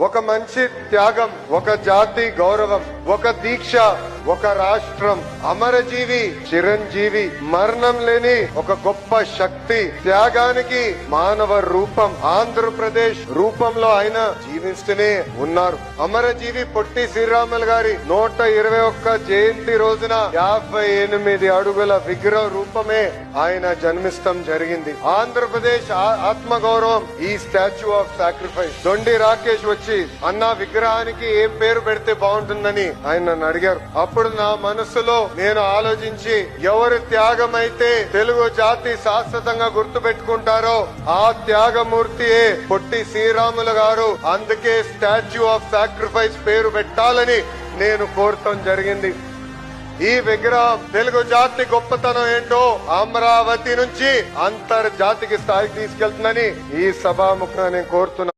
ఒక మనిషి త్యాగం, ఒక జాతి గౌరవం, ఒక దీక్ష, ఒక రాష్ట్రం, అమరజీవి, చిరంజీవి, మరణం లేని ఒక గొప్ప శక్తి, త్యాగానికి మానవ రూపం, ఆంధ్రప్రదేశ్ రూపంలో ఆయన జీవిస్తూనే ఉన్నారు. అమరజీవి పొట్టి శ్రీరాములు గారి 121 జయంతి రోజున 58 అడుగుల విగ్రహ రూపమే ఆయన జన్మిస్తం జరిగింది. ఆంధ్రప్రదేశ్ ఆత్మగౌరవం ఈ స్టాచ్యూ ఆఫ్ సాక్రిఫైస్. దొండి రాకేష్ వచ్చి అన్న విగ్రహానికి ఏం పేరు పెడితే బాగుంటుందని ఆయన నన్ను అడిగారు. అప్పుడు నా మనసులో నేను ఆలోచించి, ఎవరి త్యాగం అయితే తెలుగు జాతి శాశ్వతంగా గుర్తు పెట్టుకుంటారో ఆ త్యాగమూర్తియే పొట్టి శ్రీరాములు గారు. అందుకే స్టాచ్యూ ఆఫ్ సాక్రిఫైస్ పేరు పెట్టాలని నేను కోరటం జరిగింది. ఈ విగ్రహం తెలుగు జాతి గొప్పతనం ఏంటో అమరావతి నుంచి అంతర్జాతీయ స్థాయికి తీసుకెళ్తుందని ఈ సభాముఖంగా నేను కోరుతున్నాను.